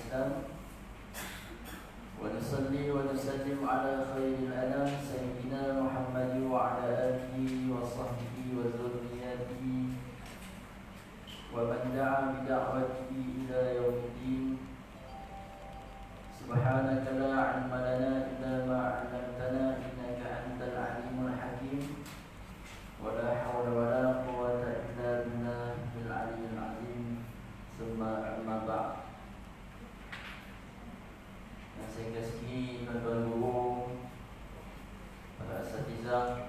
الإسلام ونصلي ونسلم على خير الأنام سيدنا محمد وعلى آله وصحبه وذرياته ومن دعا بدعوته إلى يوم الدين. سبحانك لا علم لنا إلا ما علمتنا إنك أنت العليم الحكيم ولا حول ولا قوة إلا بالله العلي العظيم. ثم أما بعد. Yang saya kasihi tuan-tuan guru, para asatizah,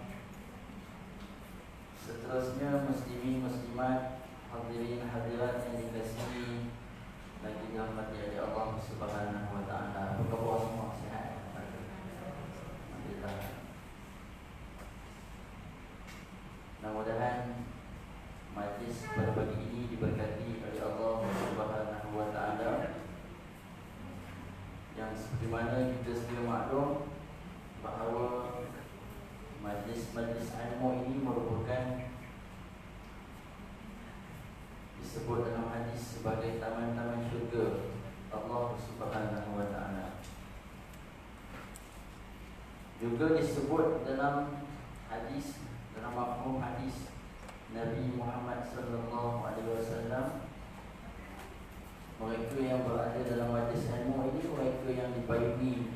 seterusnya muslimin muslimat, hadirin hadirat yang dikasihi lagi dirahmati oleh Allah Subhanahu wa taala. Apa khabar semua? Sihat? Alhamdulillah. Mudah-mudahan majlis pada pagi ini diberkati oleh Allah Subhanahu wa taala. Yang seperti mana kita sedia maklum bahawa majlis-majlis ilmu ini merupakan disebut dalam hadis sebagai taman-taman syurga Allah Subhanahu wa taala. Juga disebut dalam hadis, dalam mafhum hadis Nabi Muhammad sallallahu alaihi wasallam, mereka yang berada dalam majlis ilmu ini mereka yang dibayungi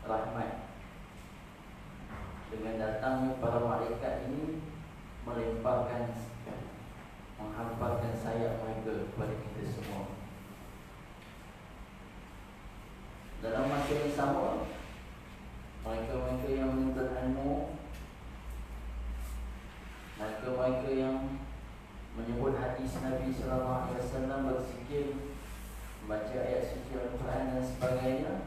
rahmat. Dengan datangnya para malaikat ini melemparkan, menghamparkan sayap mereka kepada kita semua. Dalam masa yang sama, mereka-mereka yang menuntut ilmu, mereka-mereka yang menyebut hadis Nabi sallallahu alaihi wasallam, berzikir, membaca ayat suci Al-Quran dan sebagainya,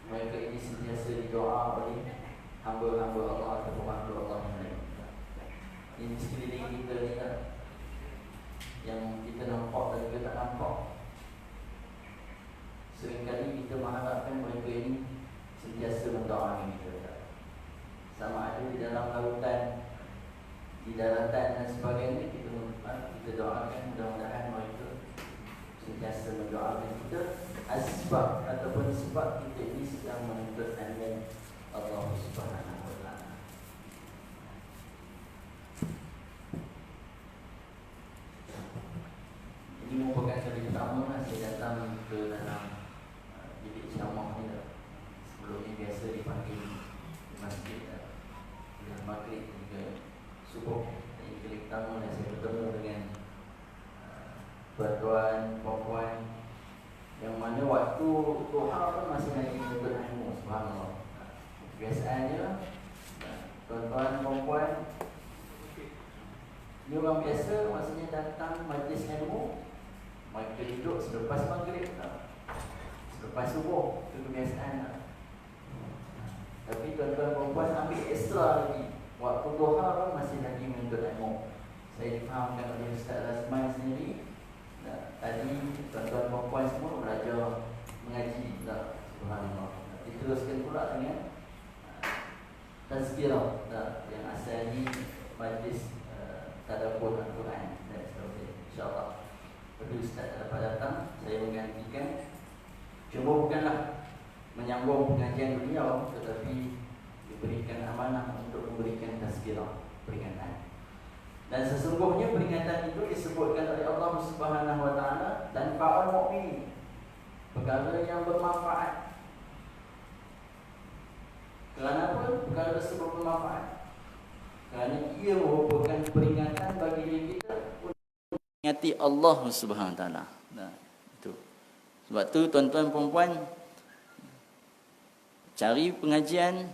mereka ini sentiasa didoa oleh hamba-hamba Allah atau hamba Allah yang lain. Ini sekeliling kita ni kan, yang kita nampak dan kita tak nampak. Seringkali kita mengharapkan mereka ini sentiasa mendoakan kita, sama ada di dalam lautan, di daratan dan sebagainya. Kita doakan mudah-mudahan mereka sentiasa mendoakan kita, asbab ataupun sebab kita ini sedang menuntut ilmu Allah Subhanahu wa taala. Ini merupakan kali pertama saya datang ke dalam bilik ceramah ni. Sebelumnya biasa dipanggil di masjid dan maghrib juga subuh. Ini kali pertama saya bertemu dengan tuan-tuan, puan-puan yang mana waktu duha pun masih lagi menuntut ilmu. Subhanallah. Biasanya tuan-tuan, puan-puan ni orang biasa, maksudnya datang majlis ilmu, mereka duduk selepas maghrib, selepas subuh. Itu kebiasaan. Tapi tuan-tuan, puan-puan ambil ekstra lagi, waktu duha pun masih lagi menuntut ilmu. Saya difahamkan oleh Ustaz Razman sendiri, tadi tuan-tuan puan-puan semua belajar mengaji. Subhanallah. Diteruskan pula dengan tazkirah yang asalnya majlis tadabbur Al-Quran dan seterusnya. InsyaAllah pada Ustaz dapat datang, saya menggantikan. Cuma bukanlah menyambung pengajian beliau, tetapi diberikan amanah untuk memberikan tazkirah, peringatan. Dan sesungguhnya peringatan itu disebutkan oleh Allah Subhanahu wa taala dan para mukmin, perkara yang bermanfaat. Kerana apa? Perkara tersebut bermanfaat kerana ia merupakan peringatan bagi diri kita untuk mengingati Allah Subhanahu wa taala. Nah, itu. Sebab tu tuan-tuan puan-puan, cari pengajian,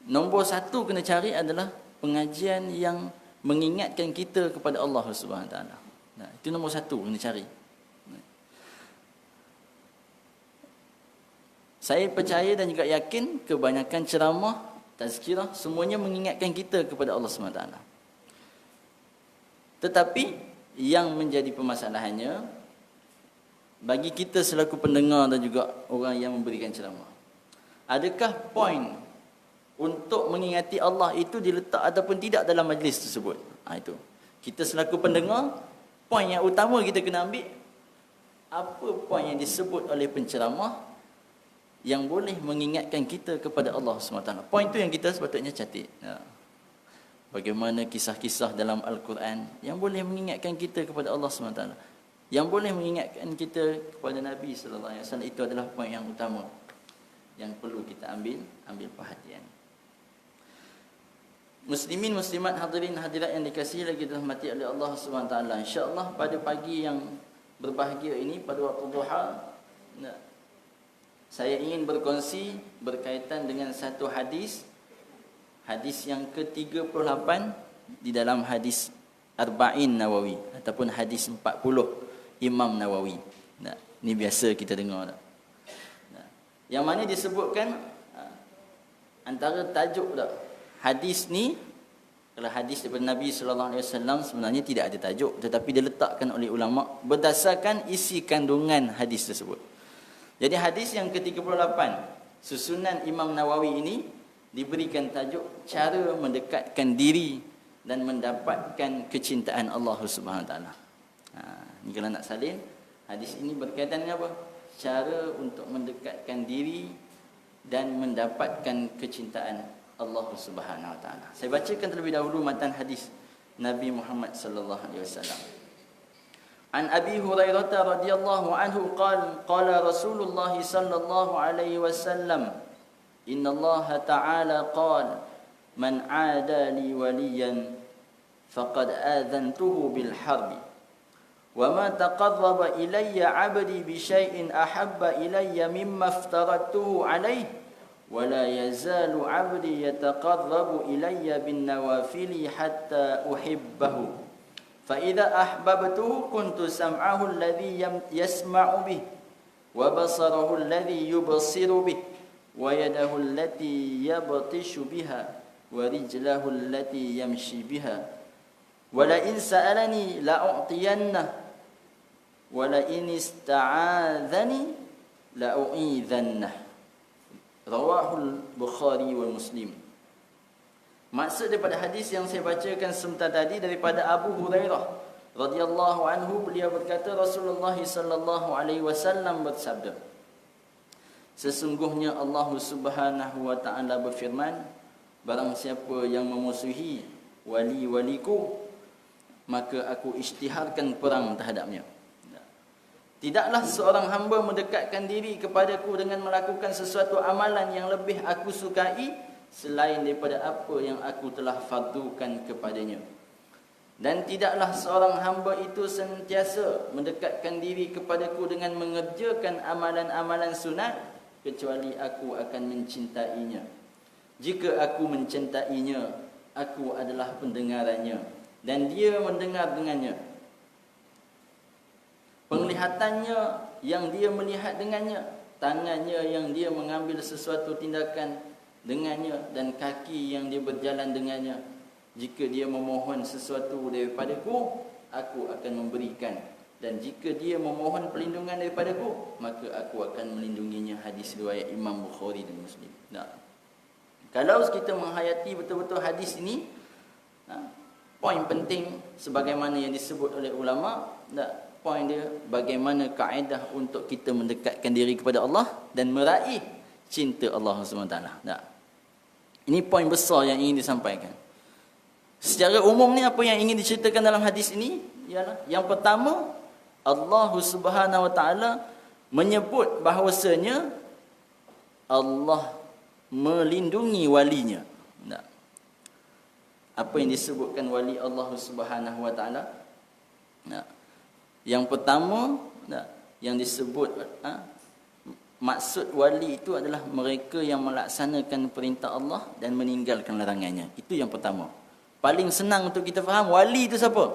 nombor satu kena cari adalah pengajian yang mengingatkan kita kepada Allah Subhanahu wa taala. Nah, itu nombor satu kena cari. Saya percaya dan juga yakin kebanyakan ceramah, tazkirah, semuanya mengingatkan kita kepada Allah Subhanahu wa taala. Tetapi yang menjadi permasalahannya bagi kita selaku pendengar dan juga orang yang memberikan ceramah, adakah poin untuk mengingati Allah itu diletak ataupun tidak dalam majlis tersebut? Itu kita selaku pendengar, poin yang utama kita kena ambil, apa poin yang disebut oleh penceramah yang boleh mengingatkan kita kepada Allah SWT. Poin tu yang kita sepatutnya catat. Bagaimana kisah-kisah dalam Al-Quran yang boleh mengingatkan kita kepada Allah SWT, yang boleh mengingatkan kita kepada Nabi SAW. Itu adalah poin yang utama yang perlu kita ambil perhatian. Muslimin, muslimat, hadirin, hadirat yang dikasihi lagi dirahmati oleh Allah SWT. InsyaAllah pada pagi yang berbahagia ini, pada waktu duha, saya ingin berkongsi berkaitan dengan satu hadis yang ke-38 di dalam hadis Arba'in Nawawi ataupun hadis 40 Imam Nawawi. Ini biasa kita dengar. Yang mana disebutkan antara tajuk hadis ni, kalau hadis daripada Nabi sallallahu alaihi wasallam sebenarnya tidak ada tajuk, tetapi diletakkan oleh ulama berdasarkan isi kandungan hadis tersebut. Jadi hadis yang ke-38 susunan Imam Nawawi ini diberikan tajuk cara mendekatkan diri dan mendapatkan kecintaan Allah Subhanahu Wa Taala. Ni kalau nak salin, hadis ini berkaitan dengan apa? Cara untuk mendekatkan diri dan mendapatkan kecintaan Allah Subhanahu Wa Taala. Saya bacakan terlebih dahulu matan hadis Nabi Muhammad sallallahu alaihi wasallam. An Abi Hurairah radhiyallahu anhu qala Rasulullah sallallahu alaihi wasallam, inna Allah ta'ala qala man 'ada li waliyan faqad adhantuhu bil harbi wa ma taqarraba ilayya 'abdi bi syai'in ahabba ilayya mimma aftaratuhu alayhi wa la yazalu 'abdi yataqarrabu ilayya bin nawafili hatta uhibbahu. فإذا أحببته كنت سمعه الذي يسمع به وبصره الذي يبصر به ويده التي يبطش بها ورجله التي يمشي بها ولئن سألني لأعطينه ولئن استعاذني لأعيذنه. رواه البخاري والمسلم. Maksud daripada hadis yang saya bacakan sebentar tadi daripada Abu Hurairah radhiyallahu anhu, beliau berkata Rasulullah sallallahu alaihi wasallam bersabda, sesungguhnya Allah Subhanahu wa taala berfirman, barang siapa yang memusuhi wali-waliku maka aku isytiharkan perang terhadapnya. Tidaklah seorang hamba mendekatkan diri kepadaku dengan melakukan sesuatu amalan yang lebih aku sukai selain daripada apa yang aku telah fardukan kepadanya. Dan tidaklah seorang hamba itu sentiasa mendekatkan diri kepadaku dengan mengerjakan amalan-amalan sunat kecuali aku akan mencintainya. Jika aku mencintainya, aku adalah pendengarannya dan dia mendengar dengannya. Penglihatannya yang dia melihat dengannya, tangannya yang dia mengambil sesuatu tindakan dengannya, dan kaki yang dia berjalan dengannya. Jika dia memohon sesuatu daripadaku, aku akan memberikan, dan jika dia memohon perlindungan daripadaku, maka aku akan melindunginya. Hadis riwayat Imam Bukhari dan Muslim. Kalau kita menghayati betul-betul hadis ini, poin penting sebagaimana yang disebut oleh ulama, poin dia bagaimana kaedah untuk kita mendekatkan diri kepada Allah dan meraih cinta Allah SWT. Ini poin besar yang ingin disampaikan. Secara umum ni apa yang ingin diceritakan dalam hadis ini ialah, yang pertama, Allah Subhanahu Wa Taala menyebut bahawasanya Allah melindungi walinya. Apa yang disebutkan wali Allah Subhanahu Wa Taala? Yang pertama, yang disebut maksud wali itu adalah mereka yang melaksanakan perintah Allah dan meninggalkan larangannya. Itu yang pertama. Paling senang untuk kita faham, wali itu siapa?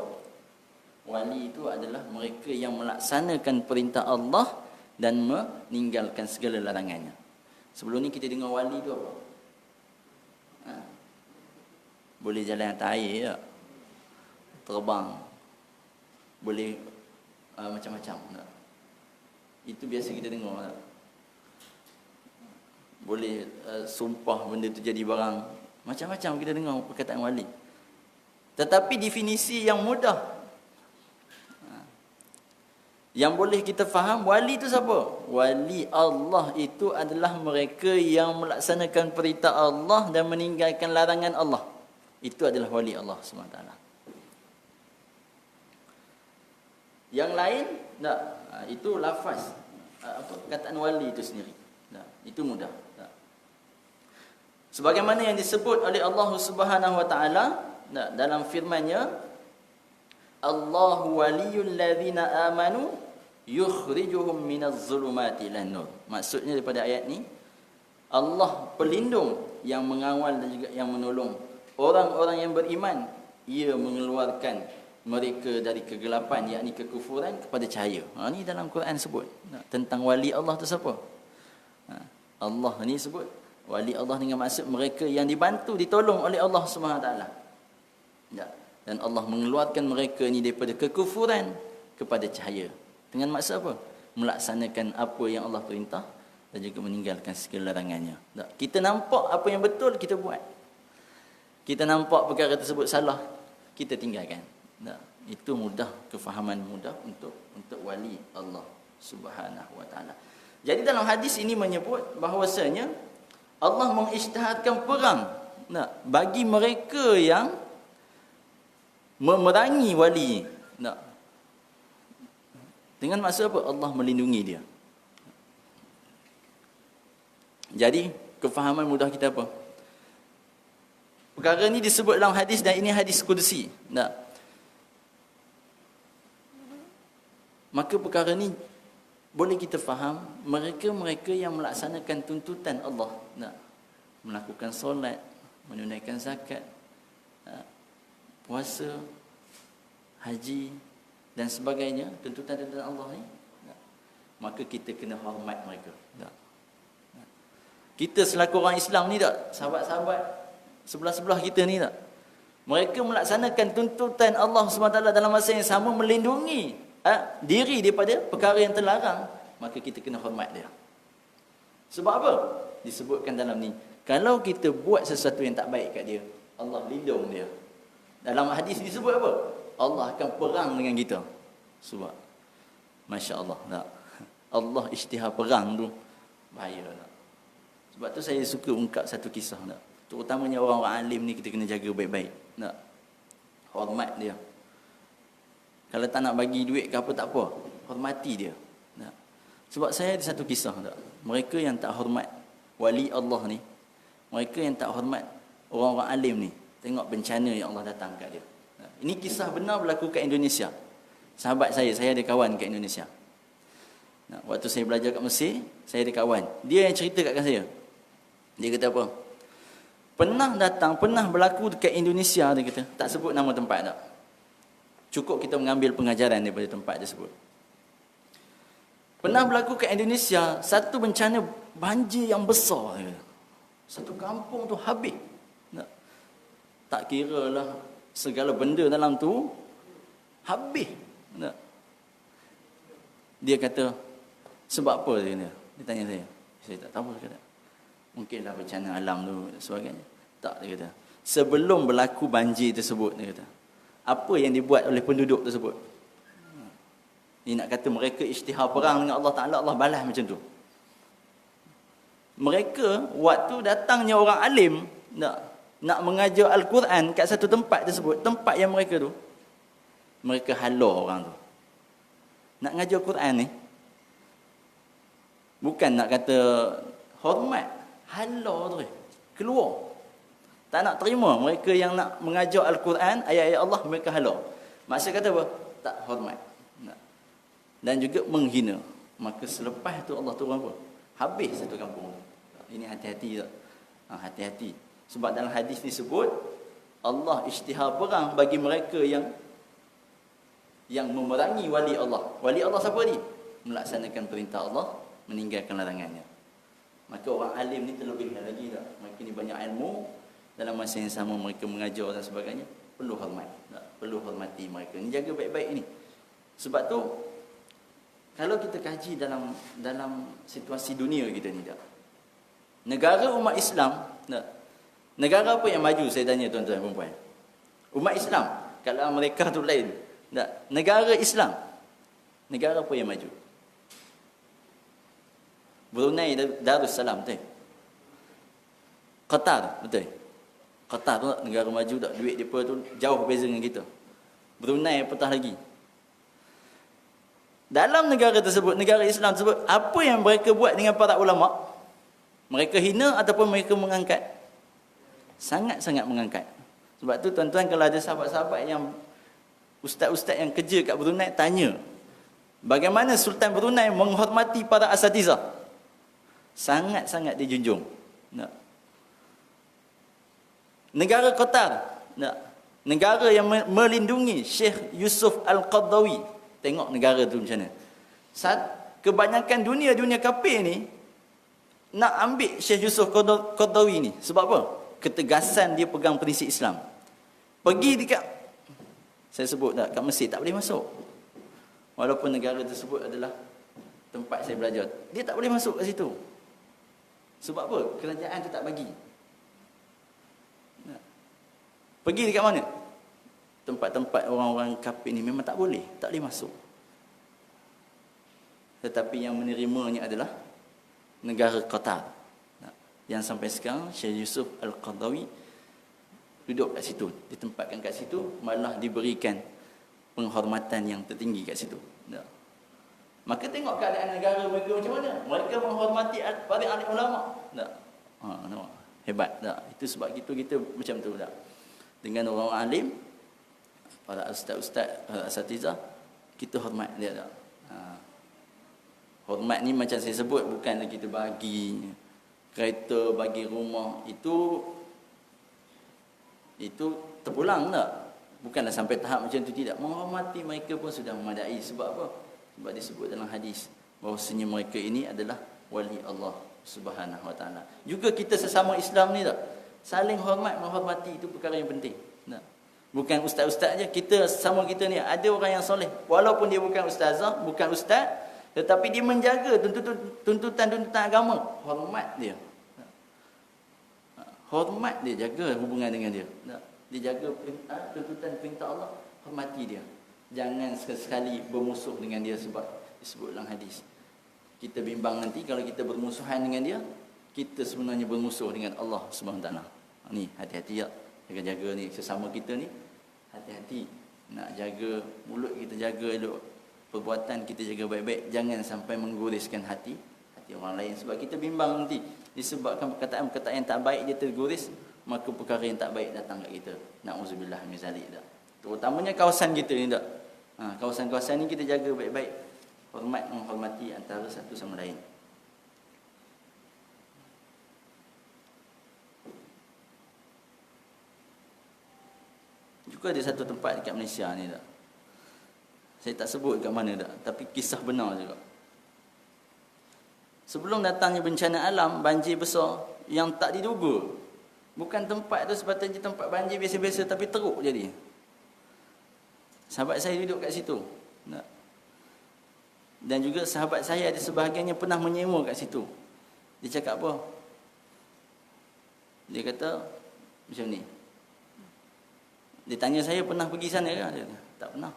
Wali itu adalah mereka yang melaksanakan perintah Allah dan meninggalkan segala larangannya. Sebelum ni kita dengar wali itu apa? Boleh jalan atas air, terbang, boleh macam-macam. Itu biasa kita dengar. Boleh sumpah benda tu jadi barang, macam-macam kita dengar perkataan wali. Tetapi definisi yang mudah, Yang boleh kita faham, wali itu siapa? Wali Allah itu adalah mereka yang melaksanakan perintah Allah dan meninggalkan larangan Allah. Itu adalah wali Allah SWT. Yang lain, tak. Itu lafaz. Perkataan wali itu sendiri. Tak. Itu mudah. Tak. Sebagaimana yang disebut oleh Allah Subhanahu Wa Taala dalam firman-Nya, Allahu waliyul ladzina amanu yukhrijuhum minaz zulumati ilan nur. Maksudnya daripada ayat ni, Allah pelindung yang mengawal dan juga yang menolong orang-orang yang beriman. Ia mengeluarkan mereka dari kegelapan, yakni kekufuran, kepada cahaya. Ini dalam Quran sebut tentang wali Allah tu siapa? Allah ni sebut wali Allah dengan maksud mereka yang dibantu, ditolong oleh Allah SWT. Dan Allah mengeluarkan mereka ni daripada kekufuran kepada cahaya. Dengan maksud apa? Melaksanakan apa yang Allah perintah dan juga meninggalkan segala larangannya. Kita nampak apa yang betul, kita buat. Kita nampak perkara tersebut salah, kita tinggalkan. Itu mudah, kefahaman mudah untuk wali Allah Subhanahu Wa Taala. Jadi dalam hadis ini menyebut bahawasanya Allah mengisytiharkan perang bagi mereka yang memerangi wali. Dengan maksud apa? Allah melindungi dia. Jadi kefahaman mudah kita apa? Perkara ini disebut dalam hadis dan ini hadis qudsi. Maka perkara ini boleh kita faham, mereka-mereka yang melaksanakan tuntutan Allah, melakukan solat, menunaikan zakat, puasa, haji dan sebagainya, tuntutan-tuntutan Allah ni, maka kita kena hormat mereka. Kita selaku orang Islam ni tak, sahabat-sahabat sebelah-sebelah kita ni tak, mereka melaksanakan tuntutan Allah SWT dalam masa yang sama, melindungi diri daripada perkara yang terlarang, maka kita kena hormat dia. Sebab apa? Disebutkan dalam ni, kalau kita buat sesuatu yang tak baik kat dia, Allah lindung dia. Dalam hadis disebut apa? Allah akan perang dengan kita. Sebab Masya Allah, tak? Allah isytihar perang tu bahaya, tak? Sebab tu saya suka ungkap satu kisah, tak? Terutamanya orang-orang alim ni kita kena jaga baik-baik, tak? Hormat dia. Kalau tak nak bagi duit ke apa, tak apa, hormati dia, tak? Sebab saya ada satu kisah, tak? Mereka yang tak hormat wali Allah ni, mereka yang tak hormat orang-orang alim ni, tengok bencana yang Allah datang kat dia. Ini kisah benar berlaku kat Indonesia. Sahabat saya ada kawan kat Indonesia. Waktu saya belajar kat Mesir, saya ada kawan. Dia yang cerita kat saya. Dia kata apa? Pernah berlaku dekat Indonesia, dia kata. Tak sebut nama tempat tak. Cukup kita mengambil pengajaran daripada tempat tersebut. Pernah berlaku kat Indonesia satu bencana banjir yang besar. Dia kata. Satu kampung tu habis. Tak kira lah segala benda dalam tu habis. Dia kata, sebab apa dia kata? Dia tanya saya tak tahu, dia kata. Mungkinlah bencana alam tu dan sebagainya. Tak, dia kata. Sebelum berlaku banjir tersebut, dia kata, apa yang dibuat oleh penduduk tersebut? Dia nak kata mereka isytihar perang dengan Allah Ta'ala, Allah balas macam tu. Mereka, waktu datangnya orang alim nak mengajar Al-Quran kat satu tempat tersebut, tempat yang mereka tu, mereka halau orang tu. Nak ngajar Quran ni, bukan nak kata hormat, halau tu, keluar. Tak nak terima mereka yang nak mengajar Al-Quran, ayat-ayat Allah, mereka halau. Maksud kata apa? Tak hormat. Dan juga menghina. Maka selepas tu Allah turun apa? Habis satu kampung. Ini hati-hati tak? Hati-hati. Sebab dalam hadis disebut Allah isytihar perang bagi mereka yang memerangi wali Allah. Wali Allah siapa ni? Melaksanakan perintah Allah, meninggalkan larangannya. Maka orang alim ni terlebih lagi tak? Mereka ni banyak ilmu, dalam masa yang sama mereka mengajar dan sebagainya. Perlu hormat, tak? Perlu hormati mereka. Ni jaga baik-baik ni. Sebab tu kalau kita kaji dalam situasi dunia kita ni tak? Negara umat Islam, tak? Negara apa yang maju, saya tanya tuan-tuan dan puan? Umat Islam. Kalau mereka tu lain. Tak. Negara Islam. Negara apa yang maju? Brunei Darussalam, betul? Qatar, betul? Qatar tu negara maju tak? Duit mereka tu jauh berbeza dengan kita. Brunei apatah lagi. Dalam negara tersebut, negara Islam tersebut, apa yang mereka buat dengan para ulama? Mereka hina ataupun mereka mengangkat? Sangat-sangat mengangkat. Sebab tu tuan-tuan, kalau ada sahabat-sahabat yang ustaz-ustaz yang kerja kat Brunei, tanya bagaimana Sultan Brunei menghormati para asatizah. Sangat-sangat dijunjung. Nah. Negara Qatar, nah, negara yang melindungi Syekh Yusuf Al-Qaradawi. Tengok negara tu macam mana. Kebanyakan dunia kafir ni nak ambil Syekh Yusuf Qaradawi ni. Sebab apa? Ketegasan dia pegang prinsip Islam. Pergi dekat, saya sebut tak, kat Mesir tak boleh masuk. Walaupun negara tersebut adalah tempat saya belajar, dia tak boleh masuk kat situ. Sebab apa? Kerajaan tu tak bagi. Pergi dekat mana? Tempat-tempat orang-orang kafir ni memang tak boleh masuk. Tetapi yang menerimanya adalah negara Qatar. Yang sampai sekarang Syekh Yusuf Al-Qaradawi duduk kat situ, ditempatkan kat situ, malah diberikan penghormatan yang tertinggi kat situ. Maka tengok keadaan negara mereka macam mana. Mereka menghormati para alim ulama. Nampak? Hebat tak? Itu sebab kita macam tu tak? Dengan orang alim, para ustaz-ustaz, para asatizah, kita hormat dia tak? Hormat ni macam saya sebut, bukanlah kita bagi kereta, bagi rumah, itu terpulang tak? Bukanlah sampai tahap macam tu, tidak. Menghormati mereka pun sudah memadai. Sebab apa? Sebab disebut dalam hadis bahawasanya mereka ini adalah wali Allah Subhanahu Wa Taala. Juga kita sesama Islam ni tak, saling hormat, menghormati, itu perkara yang penting. Tak? Bukan ustaz-ustaz je, kita sama kita ni ada orang yang soleh, walaupun dia bukan ustazah, bukan ustaz, tetapi dia menjaga tuntutan-tuntutan agama. Hormat dia. Hormat dia, jaga hubungan dengan dia. Dia jaga tuntutan perintah Allah, hormati dia. Jangan sekali-sekali bermusuh dengan dia, sebab disebut dalam hadis. Kita bimbang nanti kalau kita bermusuhan dengan dia, kita sebenarnya bermusuh dengan Allah Subhanahu Wa Taala. Ni hati-hati ya. Jaga-jaga ni sesama kita ni, hati-hati. Nak jaga mulut kita, jaga elok. Perbuatan kita jaga baik-baik, jangan sampai mengguriskan hati orang lain. Sebab kita bimbang nanti, disebabkan perkataan-perkataan yang tak baik dia terguris, maka perkara yang tak baik datang kat kita. Na'udzubillah min zalik dah. Terutamanya kawasan kita ni tak. Kawasan-kawasan ni kita jaga baik-baik. Hormat, menghormati antara satu sama lain. Juga ada satu tempat dekat Malaysia ni tak. Saya tak sebut kat mana tak, tapi kisah benar juga. Sebelum datangnya bencana alam, banjir besar yang tak diduga. Bukan tempat tu sepatutnya tempat banjir biasa-biasa, tapi teruk jadi. Sahabat saya duduk kat situ. Dan juga sahabat saya ada sebahagiannya pernah menyewa kat situ. Dia cakap apa? Dia kata macam ni. Dia tanya saya pernah pergi sana ke? Dia kata, tak pernah.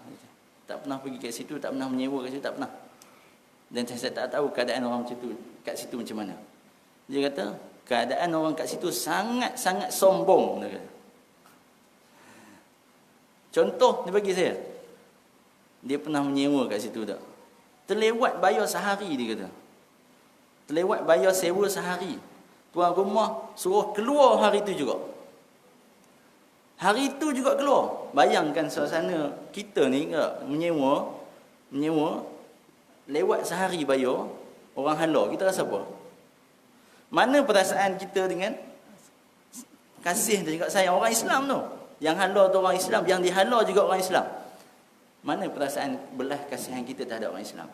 Tak pernah pergi kat situ, tak pernah menyewa kat situ, tak pernah. Dan saya tak tahu keadaan orang macam tu, kat situ macam mana. Dia kata, keadaan orang kat situ sangat-sangat sombong. Dia kata. Contoh dia bagi saya. Dia pernah menyewa kat situ tak. Terlewat bayar sehari, dia kata. Terlewat bayar sewa sehari. Tuan rumah suruh keluar hari tu juga. Hari tu juga keluar. Bayangkan suasana kita ni menyewa lewat sehari bayar, orang halau, kita rasa apa? Mana perasaan kita dengan kasih dan juga sayang orang Islam tu? Yang halau tu orang Islam, yang dihalau juga orang Islam. Mana perasaan belas kasihan kita terhadap orang Islam?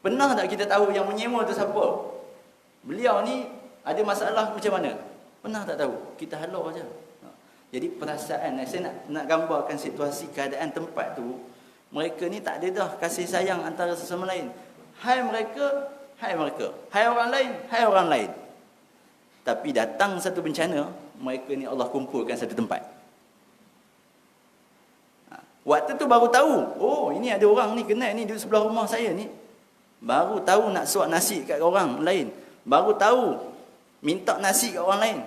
Pernah tak kita tahu yang menyewa tu siapa? Beliau ni ada masalah macam mana? Pernah tak tahu? Kita halau aja. Jadi perasaan, saya nak gambarkan situasi keadaan tempat tu, mereka ni tak ada dah kasih sayang antara sesama lain. Hai mereka, hai mereka. Hai orang lain, hai orang lain. Tapi datang satu bencana, mereka ni Allah kumpulkan satu tempat. Waktu tu baru tahu, oh ini ada orang ni kenal ni duduk sebelah rumah saya ni. Baru tahu nak suap nasi kat orang lain. Baru tahu minta nasi kat orang lain.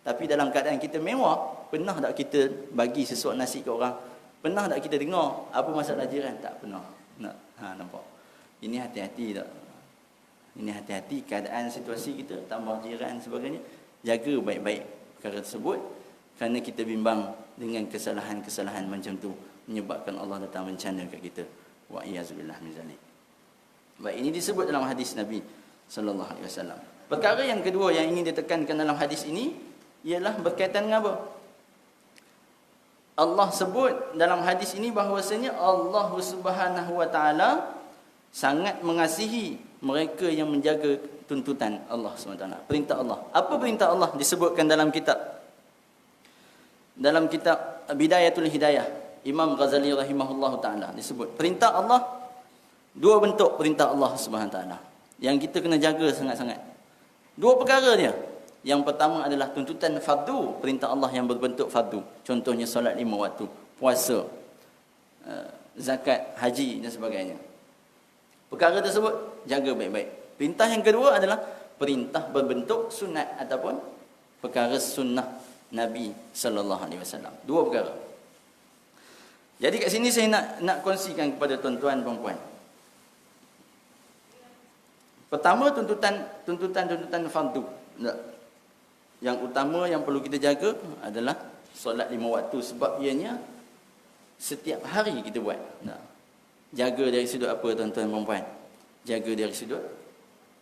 Tapi dalam keadaan kita mewah, pernah tak kita bagi sesuap nasi kat orang? Pernah tak kita dengar apa masalah jiran? Tak pernah. Nampak. Ini hati-hati tak? Ini hati-hati keadaan situasi kita, tambah jiran sebagainya. Jaga baik-baik perkara tersebut. Kerana kita bimbang dengan kesalahan-kesalahan macam tu menyebabkan Allah datang bencana kat kita. Wa iyazubillah min zalik. Baik, ini disebut dalam hadis Nabi sallallahu alaihi wasallam. Perkara yang kedua yang ingin ditekankan dalam hadis ini ialah berkaitan dengan apa? Allah sebut dalam hadis ini bahawasanya Allah Subhanahu wa taala sangat mengasihi mereka yang menjaga tuntutan Allah SWT. Perintah Allah. Apa perintah Allah disebutkan dalam kitab? Dalam kitab Bidayatul Hidayah, Imam Ghazali rahimahullah ta'ala disebut. Perintah Allah, dua bentuk perintah Allah SWT yang kita kena jaga sangat-sangat. Dua perkara dia. Yang pertama adalah tuntutan fardu, perintah Allah yang berbentuk fardu. Contohnya solat 5 waktu, puasa, zakat, haji dan sebagainya. Perkara tersebut jaga baik-baik. Perintah yang kedua adalah perintah berbentuk sunat ataupun perkara sunnah Nabi sallallahu alaihi wasallam. Dua perkara. Jadi kat sini saya nak kongsikan kepada tuan-tuan puan-puan. Pertama tuntutan fardu. Yang utama yang perlu kita jaga adalah solat 5 waktu sebab ianya setiap hari kita buat. Jaga dari sudut apa tuan-tuan puan-puan? Jaga dari sudut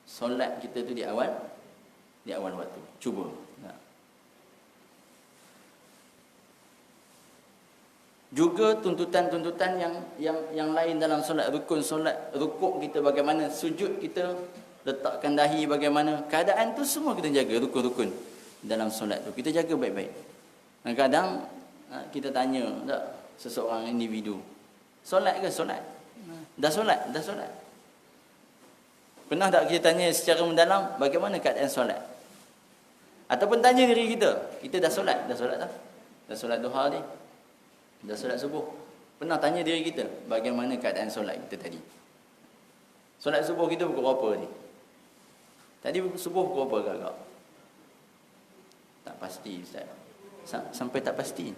solat kita tu di awal waktu. Cuba. Juga tuntutan-tuntutan yang lain dalam solat, rukun solat, rukuk kita bagaimana, sujud kita, letakkan dahi bagaimana, keadaan tu semua kita jaga, rukun-rukun dalam solat tu. Kita jaga baik-baik. Kadang-kadang kita tanya tak seseorang individu, solat ke solat? Dah solat? Pernah tak kita tanya secara mendalam bagaimana keadaan solat? Ataupun tanya diri kita dah solat tak? Dah solat duha ni? Dah solat subuh? Pernah tanya diri kita bagaimana keadaan solat kita tadi? Solat subuh kita pukul berapa ni? Tadi subuh pukul berapa agak-agak? Tak pasti Ustaz. Sampai tak pasti.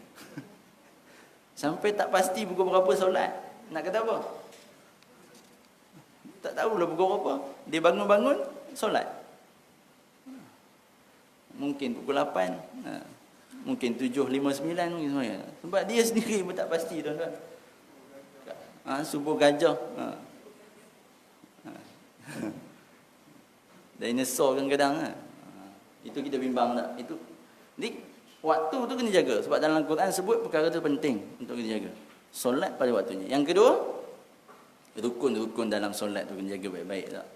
Sampai tak pasti pukul berapa solat. Nak kata apa? Tak tahulah pukul berapa. Dia bangun-bangun solat. Mungkin pukul 8. Mungkin 7.59 mungkin semuanya. Sebab dia sendiri pun tak pasti tuan-tuan. Subuh gajah. Dinosaur kadang-kadang. Itu kita bimbang tak? Itu. Jadi waktu tu kena jaga. Sebab dalam Al-Quran sebut perkara tu penting untuk kita jaga. Solat pada waktunya. Yang kedua, rukun-rukun dalam solat tu kena jaga baik-baik tak?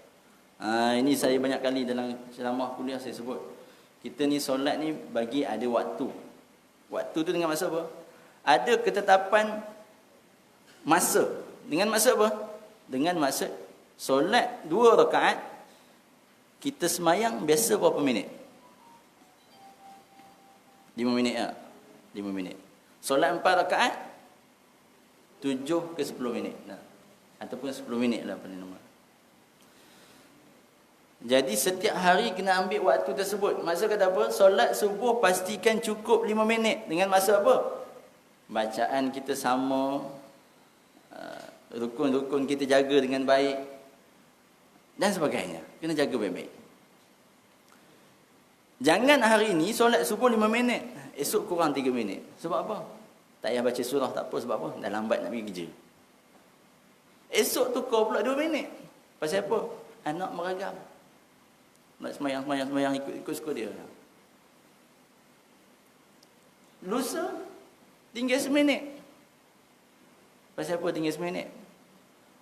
Ini saya banyak kali dalam ceramah kuliah saya sebut. Kita ni solat ni bagi ada waktu. Waktu tu dengan maksud apa? Ada ketetapan masa. Dengan maksud apa? Dengan maksud solat 2 rakaat kita semayang biasa berapa minit? 5 minit tak? 5 minit. Solat 4 rakaat 7 ke 10 minit. Ataupun 10 minit lah paling normal. Jadi setiap hari kena ambil waktu tersebut. Maksud kata apa? Solat subuh pastikan cukup 5 minit. Dengan maksud apa? Bacaan kita sama, rukun-rukun kita jaga dengan baik dan sebagainya. Kena jaga baik-baik. Jangan hari ini solat subuh 5 minit, esok kurang 3 minit. Sebab apa? Tak payah baca surah, tak apa. Sebab apa? Dah lambat nak pergi kerja. Esok tukar pula 2 minit. Pasal apa? Anak meragam. Nak semayang ikut suka dia. Lusa tinggal 1 minit. Pasal apa tinggal 1 minit?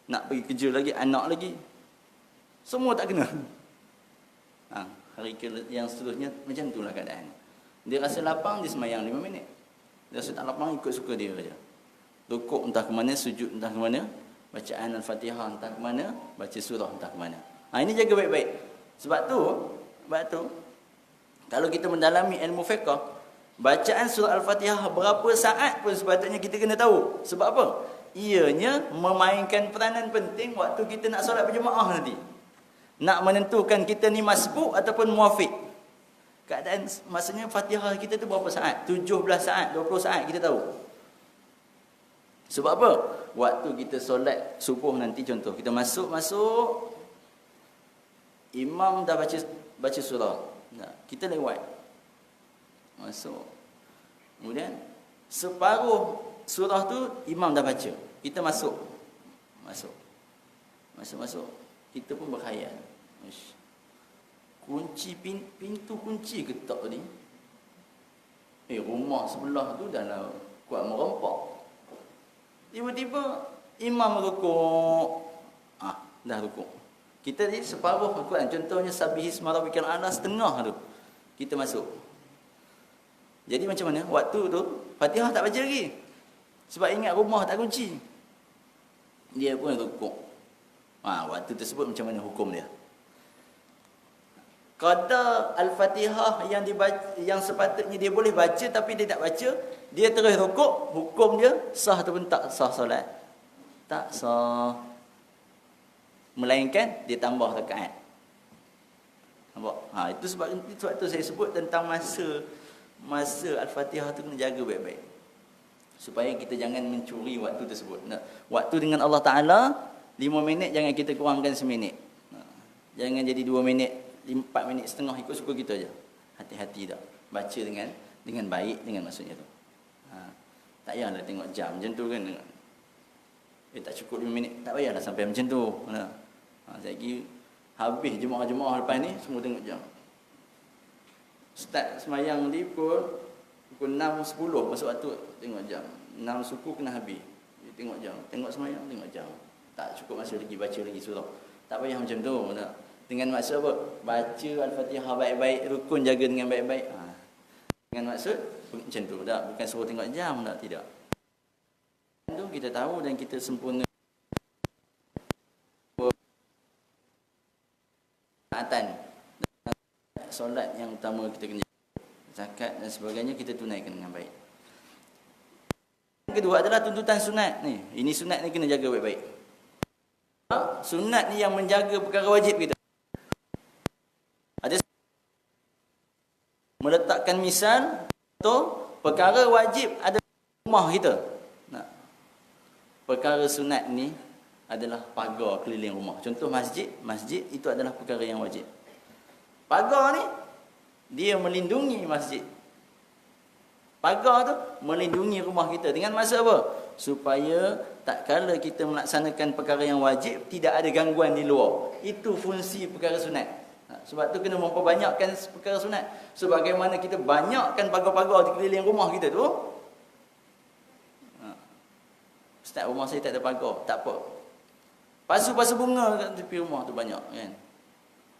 Nak pergi kerja lagi, anak lagi. Semua tak kena. Hari yang seterusnya macam itulah keadaan. Dia rasa lapang, dia semayang 5 minit. Dia rasa tak lapang, ikut suka dia saja. Rukuk entah ke mana, sujud entah ke mana, bacaan Al-Fatihah entah ke mana, baca surah entah ke mana. Ini jaga baik-baik. Sebab tu kalau kita mendalami ilmu fiqh, Bacaan surah Al-Fatihah berapa saat pun sepatutnya kita kena tahu. Sebab apa? Ianya memainkan peranan penting waktu kita nak solat berjemaah nanti. Nak menentukan kita ni masbuk ataupun muafiq. Keadaan maksudnya Fatihah kita tu berapa saat? 17 saat, 20 saat kita tahu. Sebab apa? Waktu kita solat subuh nanti, contoh kita masuk imam dah baca surah. Nah, kita lewat. Masuk. Kemudian separuh surah tu imam dah baca. Kita masuk. Kita pun berkhayal. Kunci pintu kunci ketak tadi. Rumah sebelah tu dah lah kuat merempak. Tiba-tiba imam rukuk. Dah rukuk. Kita ni separuh Al-Quran. Contohnya Sabbihisma rabbikal a'la setengah tu. Kita masuk. Jadi macam mana? Waktu tu Fatihah tak baca lagi. Sebab ingat rumah tak kunci. Dia pun rukuk. Waktu tersebut macam mana hukum dia? Qada Al-Fatihah yang sepatutnya dia boleh baca tapi dia tak baca, dia terus rukuk, hukum dia sah ataupun tak sah solat? Tak sah. Melainkan dia tambah rakaat. Nampak? Itu sebab tu saya sebut tentang masa Al-Fatihah tu kena jaga baik-baik. Supaya kita jangan mencuri waktu tersebut. Waktu dengan Allah Ta'ala 5 minit jangan kita kurangkan seminit. Jangan jadi 2 minit, 4 minit setengah, ikut suka kita aja. Hati-hati dah. Baca dengan baik, dengan maksudnya tu. Tak payahlah tengok jam macam tu kan. Tak cukup 5 minit, tak payahlah sampai macam tu. Saya kira habis jemaah-jemaah lepas ni semua tengok jam. Start semayang ni pukul 6.10 masuk waktu, tengok jam. 6 suku kena habis. Tengok jam. Tengok semayang, tengok jam. Tak cukup masa lagi baca lagi surah. Tak payah macam tu. Dengan maksud apa? Baca Al-Fatihah baik-baik, rukun jaga dengan baik-baik. Dengan maksud macam tu. Bukan suruh tengok jam, tidak. Itu kita tahu dan kita sempurna. Solat yang utama kita kena jaga. Zakat dan sebagainya kita tunaikan dengan baik. Yang kedua adalah tuntutan sunat ni. Ini sunat ni kena jaga baik-baik. Sunat ni yang menjaga perkara wajib kita. Ada meletakkan misal atau perkara wajib ada rumah kita. Perkara sunat ni adalah pagar keliling rumah. Contoh masjid itu adalah perkara yang wajib. Pagar ni dia melindungi masjid. Pagar tu melindungi rumah kita. Dengan maksud apa? Supaya tak kala kita melaksanakan perkara yang wajib, tidak ada gangguan di luar. Itu fungsi perkara sunat. Sebab tu kena memperbanyakkan perkara sunat. Sebagaimana kita banyakkan pagar-pagar di keliling rumah kita tu. Ustaz, rumah saya tak ada pagar. Tak apa. Pasu-pasu bunga kat tepi rumah tu banyak kan.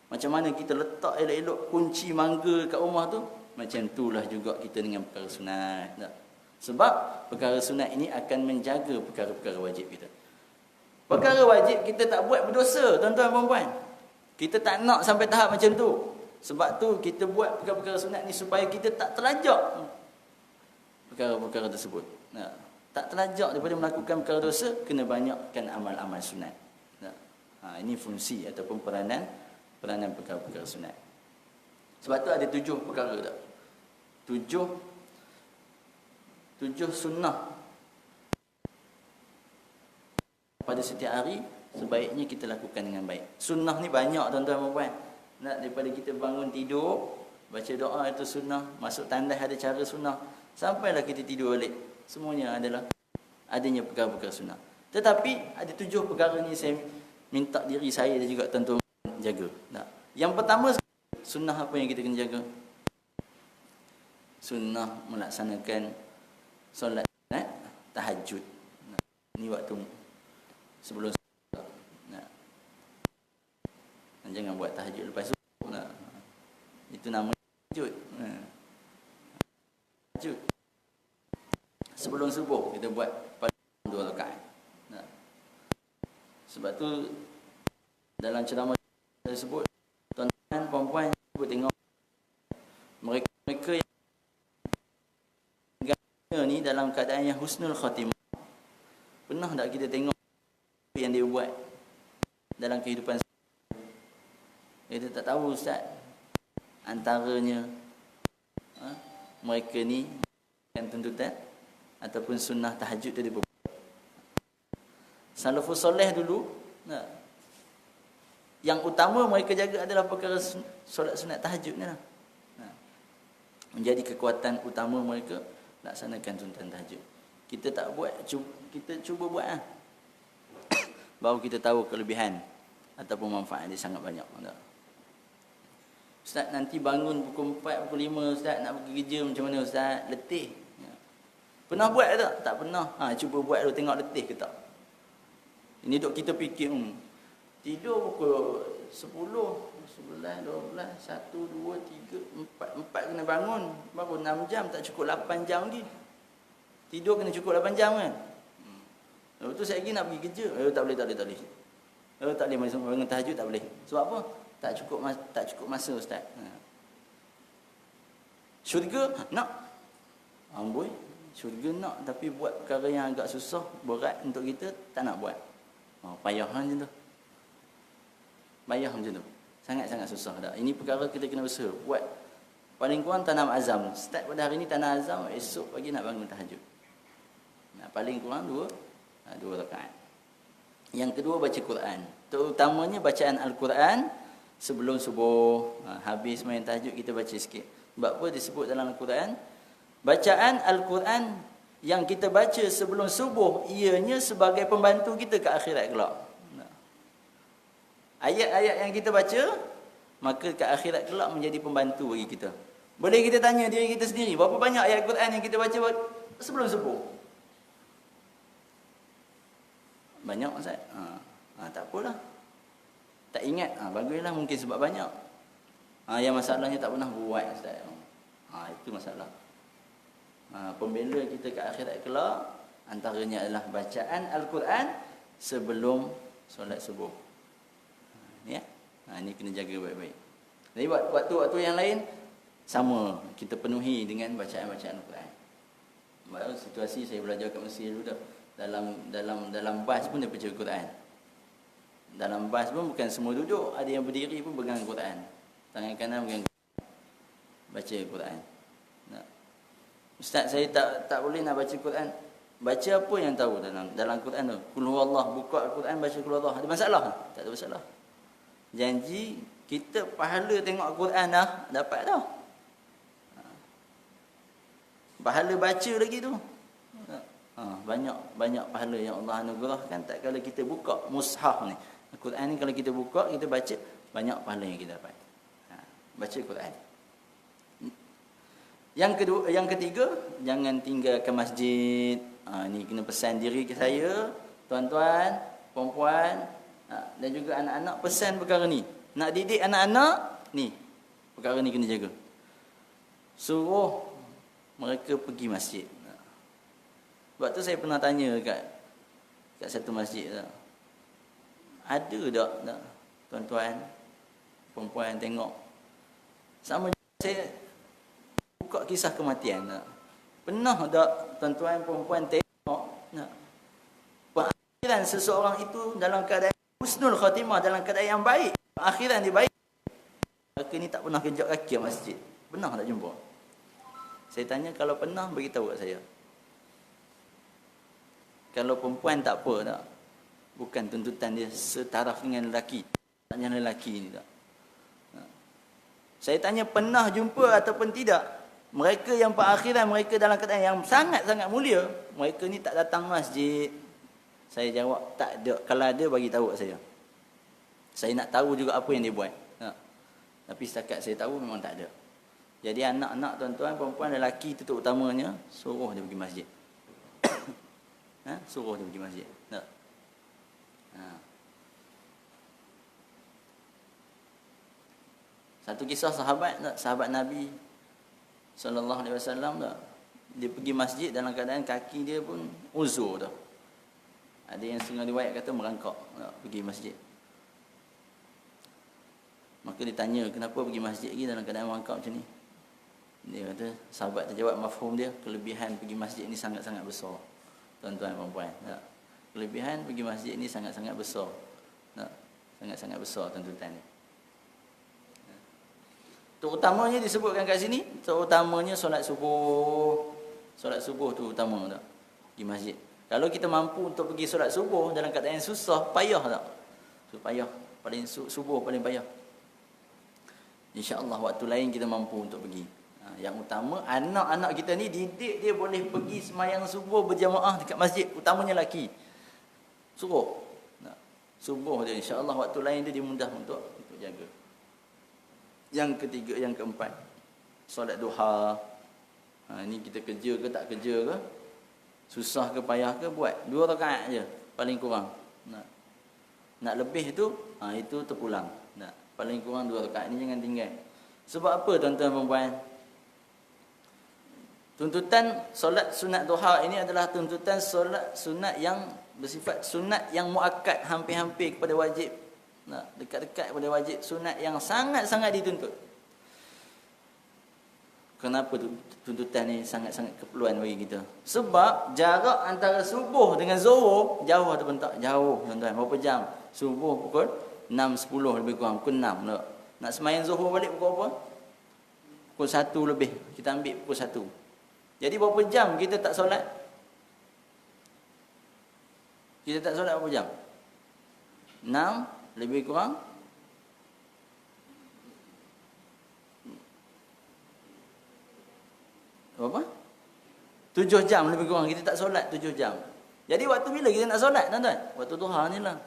Macam mana kita letak elok-elok kunci mangga kat rumah tu, macam itulah juga kita dengan perkara sunat. Sebab perkara sunat ini akan menjaga perkara-perkara wajib kita. Perkara wajib kita tak buat berdosa, tuan-tuan puan-puan. Kita tak nak sampai tahap macam tu. Sebab tu kita buat perkara-perkara sunat ni supaya kita tak terlajak perkara-perkara tersebut. Tak terlajak daripada melakukan perkara dosa, kena banyakkan amal-amal sunat. Ini fungsi ataupun peranan perkara-perkara sunat. Sebab tu ada 7 perkara tak? 7 sunnah pada setiap hari sebaiknya kita lakukan dengan baik. Sunnah ni banyak tuan-tuan dan puan. Daripada kita bangun tidur baca doa itu sunnah, masuk tandas ada cara sunnah, sampailah kita tidur balik. Semuanya adalah adanya perkara-perkara sunnah. Tetapi ada 7 perkara ni saya minta diri saya dan juga tuan-tuan jaga. Yang pertama, sunnah apa yang kita kena jaga? Sunnah melaksanakan solat tahajud. Ini waktu sebelum solat. Jangan buat tahajud lepas subuh. Itu nama tahajud. Tahajud. Sebelum subuh kita buat pada 2 rakaat. Sebab tu dalam ceramah tersebut, tuan-tuan, puan-puan, cuba tengok mereka yang ni dalam keadaan yang husnul khatimah. Pernah tak kita tengok yang dia buat dalam kehidupan kita tak tahu Ustaz, antaranya mereka ni yang tuntutan ataupun sunnah tahajud tadi berbuat. Salafus soleh dulu yang utama mereka jaga adalah perkara solat sunat tahajud ni lah. Menjadi kekuatan utama mereka laksanakan tuntutan tahajud. Kita tak buat, kita cuba buat lah. Baru kita tahu kelebihan ataupun manfaat dia sangat banyak. Ustaz nanti bangun pukul 4, pukul 5 Ustaz nak pergi kerja macam mana Ustaz? Letih. Pernah buat tak? Tak pernah. Cuba buat dulu tengok letih ke tak. Ini duk kita fikir tidur pukul 10, 11, 12, 1, 2, 3, 4 kena bangun. Baru 6 jam, tak cukup 8 jam lagi. Tidur kena cukup 8 jam kan. Lepas tu saya lagi nak pergi kerja. Tak boleh. Tak boleh bangun tahajud, tak boleh. Sebab apa? Tak cukup masa Ustaz. Syurga nak. Amboi, syurga nak tapi buat perkara yang agak susah, berat untuk kita, tak nak buat. Payah macam tu. Payah macam tu. Sangat-sangat susah dah. Ini perkara kita kena usaha buat. Paling kurang tanam azam. Start pada hari ni tanam azam, esok pagi nak bangun tahajud. Paling kurang dua rakaat. Yang kedua baca Quran. Terutamanya bacaan Al-Quran sebelum subuh. Habis main tahajud kita baca sikit. Sebab apa disebut dalam Al-Quran? Bacaan Al-Quran yang kita baca sebelum subuh ianya sebagai pembantu kita ke akhirat kelak. Ayat-ayat yang kita baca maka ke akhirat kelak menjadi pembantu bagi kita. Boleh kita tanya diri kita sendiri, berapa banyak ayat Quran yang kita baca sebelum subuh? Banyak Ustaz? Tak apalah. Tak ingat, baguslah mungkin sebab banyak. Yang masalahnya tak pernah buat Ustaz. Itu masalah. Pembela kita ke akhirat kelak antaranya adalah bacaan Al-Quran sebelum solat subuh. Ya. Ini kena jaga baik-baik. Jadi waktu-waktu yang lain sama kita penuhi dengan bacaan-bacaan Al-Quran. Baru situasi saya belajar kat Mesir dulu dah. Dalam bas pun dia baca Al-Quran. Dalam bas pun bukan semua duduk, ada yang berdiri pun pegang Al-Quran. Tangan kanan pegang baca Al-Quran. Ustaz saya tak boleh nak baca Quran. Baca apa yang tahu dalam Quran tu? Qul huwallah, buka Al-Quran baca qul huwallah. Ada masalah? Tak ada masalah. Janji kita pahala tengok Al-Quran dah dapat dah. Pahala baca lagi tu. Banyak pahala yang Allah anugerahkan tak kala kita buka mushaf ni. Al-Quran ni kalau kita buka, kita baca, banyak pahala yang kita dapat. Baca Quran. Yang ketiga, jangan tinggalkan masjid. Ni kena pesan diri ke saya, tuan-tuan, perempuan, dan juga anak-anak, pesan perkara ni. Nak didik anak-anak ni, perkara ni kena jaga. Suruh mereka pergi masjid. Sebab tu saya pernah tanya kat satu masjid tak? Ada tak tuan-tuan, perempuan tengok. Sama saya buka kisah kematian tak? Pernah tak tuan-tuan, perempuan tengok tak? Perakhiran seseorang itu dalam keadaan husnul khatimah, dalam keadaan yang baik, akhiran dia baik. Mereka ni tak pernah kejap kaki ke masjid. Pernah tak jumpa? Saya tanya, kalau pernah, beritahu kat saya. Kalau perempuan tak apa tak? Bukan tuntutan dia setaraf dengan lelaki. Tanya lelaki ni tak? Saya tanya, pernah jumpa ataupun tidak? Mereka yang perakhiran, mereka dalam keadaan yang sangat-sangat mulia, mereka ni tak datang masjid. Saya jawab, tak ada. Kalau ada, bagi tahu kat saya. Saya nak tahu juga apa yang dia buat. Tapi setakat saya tahu, memang tak ada. Jadi anak-anak, tuan-tuan, perempuan, lelaki itu terutamanya, suruh dia pergi masjid. Suruh dia pergi masjid. Tak? Satu kisah sahabat Nabi sallallahu alaihi wasallam tak? Dia pergi masjid dalam keadaan kaki dia pun uzur dah. Ada yang setengah riwayat kata merangkak tak? Pergi masjid. Maka ditanya, kenapa pergi masjid lagi dalam keadaan merangkak macam ni? Dia kata, sahabat terjawab mafhum dia, kelebihan pergi masjid ni sangat-sangat besar. Tuan-tuan dan puan-puan. Tak? Kelebihan pergi masjid ni sangat-sangat besar. Tak? Sangat-sangat besar tuntutan ni. Terutamanya disebutkan kat sini, terutamanya solat subuh. Solat subuh tu utama tak? Pergi masjid. Kalau kita mampu untuk pergi solat subuh dalam keadaan yang susah, payah tak? So, payah. Paling subuh paling payah. InsyaAllah waktu lain kita mampu untuk pergi. Yang utama, anak-anak kita ni didik dia boleh pergi semayang subuh berjamaah dekat masjid. Utamanya lelaki. Suruh. Subuh dia, insyaAllah waktu lain dia mudah untuk jaga. Yang ketiga, yang keempat, solat duha. Ni kita kerja ke tak kerja ke, susah ke payah ke, buat 2 rakaat je paling kurang. Nak lebih tu, itu terpulang. Paling kurang 2 rakaat ni jangan tinggal. Sebab apa tuan-tuan dan puan? Tuntutan solat sunat duha ini adalah tuntutan solat sunat yang bersifat sunat yang muakkad, hampir-hampir kepada wajib. Dekat-dekat kepada wajib, sunat yang sangat-sangat dituntut. Kenapa tuntutan ni sangat-sangat keperluan bagi kita? Sebab jarak antara subuh dengan zuhur jauh atau tak? Jauh, tuan-tuan. Berapa jam? Subuh pukul 6.10 lebih kurang, pukul 6 tak? Nak semayang zuhur balik pukul apa? Pukul 1 lebih. Kita ambil pukul 1. Jadi berapa jam kita tak solat? Kita tak solat berapa jam? 6 lebih kurang berapa? 7 jam lebih kurang kita tak solat 7 jam. Jadi waktu bila kita nak solat, tuan-tuan? Waktu duha ni lah.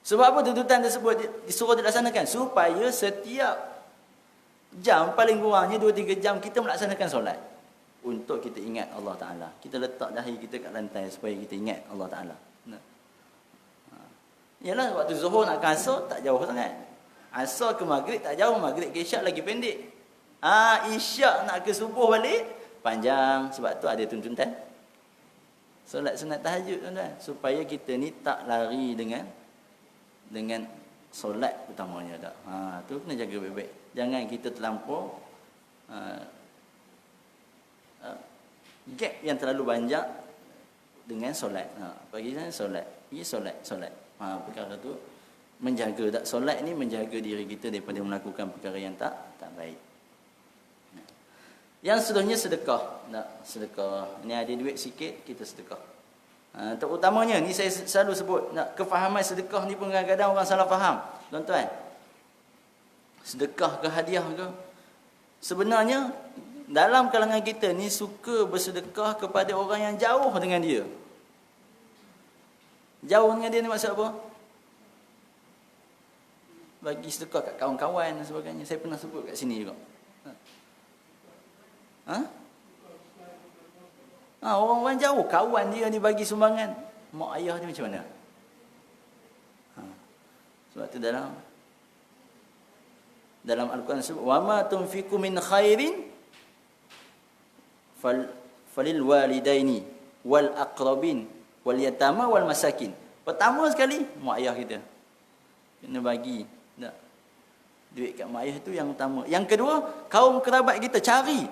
Sebab apa tuntutan tersebut disuruh dilaksanakan? Supaya setiap jam paling kurangnya 2-3 jam kita melaksanakan solat. Untuk kita ingat Allah Ta'ala. Kita letak dahi kita kat lantai supaya kita ingat Allah Ta'ala. Yalah, waktu zuhur nak ke asar tak jauh sangat. Asar ke maghrib tak jauh, maghrib ke isyak lagi pendek. Isyak nak ke subuh balik panjang. Sebab tu ada tuntutan solat sunat tahajud, tuan-tuan, supaya kita ni tak lari dengan solat utamanya tak. Tu kena jaga baik-baik. Jangan kita terlampau gap yang terlalu banyak dengan solat. Pagi sana solat, pergi solat. Perkara tu menjaga tak solat ni, menjaga diri kita daripada melakukan perkara yang tak baik. Yang seterusnya sedekah. Sedekah. Ni ada duit sikit, kita sedekah. Terutamanya ni saya selalu sebut, kefahaman sedekah ni pun kadang-kadang orang salah faham. Tuan-tuan, sedekah ke hadiah ke, sebenarnya dalam kalangan kita ni suka bersedekah kepada orang yang jauh dengan dia. Jauh dengan dia ni maksud apa? Bagi sedekah kat kawan-kawan dan sebagainya. Saya pernah sebut kat sini juga. Orang-orang jauh, kawan dia ni bagi sumbangan. Mak ayah dia macam mana? Sebab tu dalam Al-Quran sebut, wa ma tunfiqu min khairin falil walidaini wal aqrabin wal yatama wal masakin. Pertama sekali mak ayah kita kena bagi duit kat mak ayah, tu yang utama. Yang kedua, kaum kerabat kita, cari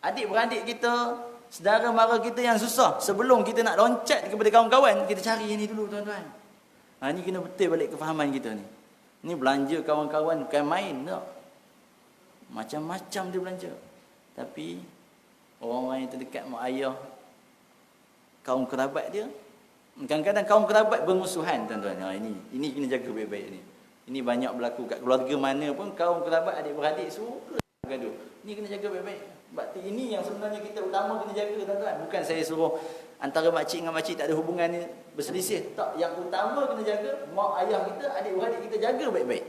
adik-beradik kita, saudara mara kita yang susah. Sebelum kita nak loncat kepada kawan-kawan, kita cari yang ni dulu, tuan-tuan. Ni kena betul balik kefahaman kita ni. Ni belanja kawan-kawan bukan main tak. Macam-macam dia belanja. Tapi orang-orang yang terdekat mak ayah, kaum kerabat dia, kadang-kadang kaum kerabat bermusuhan, tuan-tuan. Ini kena jaga baik-baik ni. Ini banyak berlaku kat keluarga mana pun, kaum kerabat adik-beradik suka gaduh. Ini kena jaga baik-baik. Sebab ini yang sebenarnya kita utama kena jaga, tuan-tuan. Bukan saya suruh antara makcik dengan makcik tak ada hubungan ni berselisih. Tak, yang utama kena jaga mak ayah kita, adik-beradik kita, jaga baik-baik.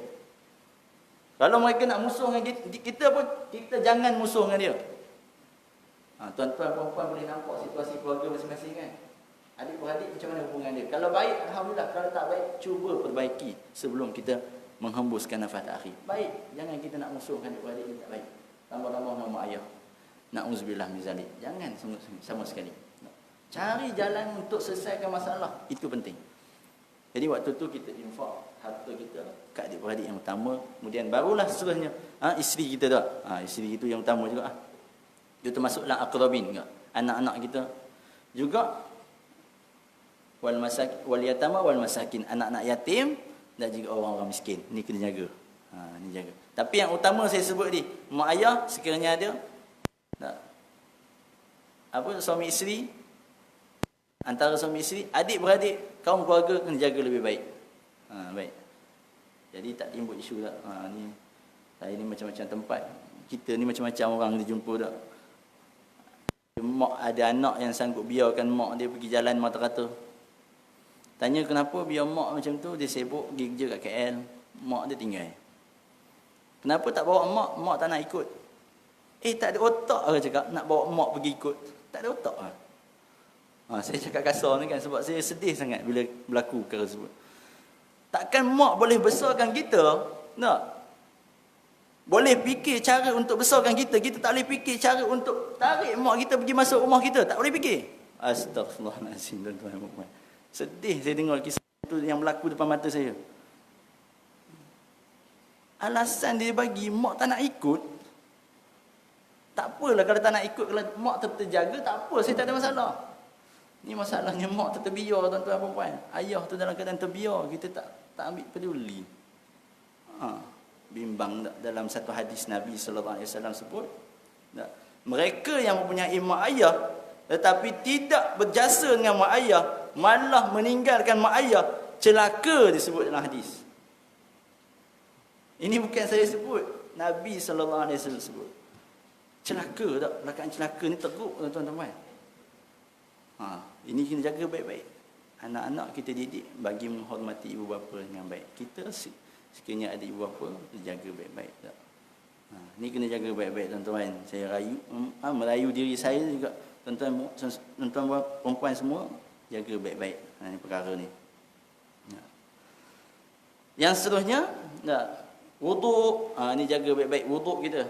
Kalau mereka nak musuh dengan kita pun, kita jangan musuh dengan dia. Tuan-tuan, puan-puan boleh nampak situasi keluarga masing-masing kan. Adik-beradik macam mana hubungan dia. Kalau baik, alhamdulillah. Kalau tak baik, cuba perbaiki sebelum kita menghembuskan nafas akhir. Baik, jangan kita nak musuhkan adik-beradik yang tak baik. Tambah-tambah nama ayah. Na'udzubillah min zalik. Jangan sama sekali. Cari jalan untuk selesaikan masalah. Itu penting. Jadi waktu tu kita infak harta kita kat adik-beradik yang utama. Kemudian barulah seterusnya isteri kita tak. Isteri itu yang utama juga. Dia termasuk dalam aqrabin juga. Anak-anak kita juga wal yatama wal masakin, anak-anak yatim dan juga orang-orang miskin. Ni kena jaga. Ni jaga. Tapi yang utama saya sebut ni, mak ayah sekiranya ada suami isteri, antara suami isteri, adik-beradik, kaum keluarga kena jaga lebih baik. Baik. Jadi tak timbul isu tak. Ni saya ni macam-macam tempat. Kita ni macam-macam orang kita jumpa tak. Mak ada anak yang sanggup biarkan mak dia pergi jalan mata-rata. Tanya kenapa biar mak macam tu, dia sibuk pergi kerja kat KL, mak dia tinggal. Kenapa tak bawa mak? Mak tak nak ikut. Tak ada otak lah cakap nak bawa mak pergi ikut. Tak ada otak lah. Saya cakap kasar ni kan sebab saya sedih sangat bila berlaku perkara tersebut. Takkan mak boleh besarkan kita, tak? Boleh fikir cara untuk besarkan kita, kita tak boleh fikir cara untuk tarik mak kita pergi masuk rumah kita, tak boleh fikir. Astaghfirullahalazim, tuan-tuan dan puan. Sedih saya dengar kisah itu yang berlaku depan mata saya. Alasan dia bagi mak tak nak ikut. Tak apalah kalau tak nak ikut, kalau mak terjaga tak apa, saya tak ada masalah. Ni masalahnya mak terbiar, tuan-tuan dan puan. Ayah tu dalam keadaan terbiar, kita tak ambil peduli. Bimbang tak? Dalam satu hadis Nabi sallallahu alaihi wasallam sebut, tak? Mereka yang mempunyai mak ayah tetapi tidak berjasa dengan mak ayah, malah meninggalkan mak ayah, celaka disebut dalam hadis. Ini bukan saya sebut, Nabi sallallahu alaihi wasallam sebut. Celaka tak? Perkataan celaka ni teruk, tuan-tuan dan puan. Ini kena jaga baik-baik. Anak-anak kita didik bagi menghormati ibu bapa dengan baik. Kita sekiranya ada ibu bapa, jaga baik-baik tak? Ni kena jaga baik-baik, tuan-tuan. Saya merayu diri saya juga, tuan-tuan perempuan semua, jaga baik-baik ni perkara ni. Yang seterusnya, wuduk. Ni jaga baik-baik wuduk kita.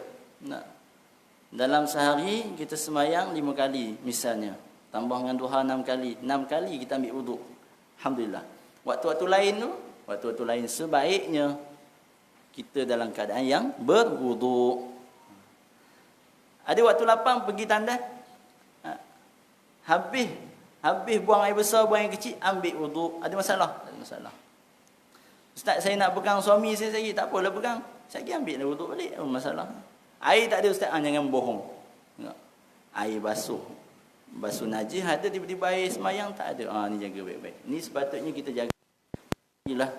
Dalam sehari kita sembahyang 5 kali misalnya, tambah dengan duha 6 kali. 6 kali kita ambil wuduk. Alhamdulillah. Waktu-waktu lain sebaiknya kita dalam keadaan yang berwuduk. Ada waktu lapang pergi tandas, habis buang air besar, buang air kecil, ambil wuduk. Ada masalah? Tak ada masalah. Ustaz, saya nak pegang suami saya lagi. Tak apalah pegang. Saya lagi ambil wuduk balik. Apa masalah? Air tak ada, Ustaz. Jangan bohong. Air basuh najis ada, tiba-tiba air semayang tak ada. Ni jaga baik-baik. Ni sepatutnya kita jaga. Inilah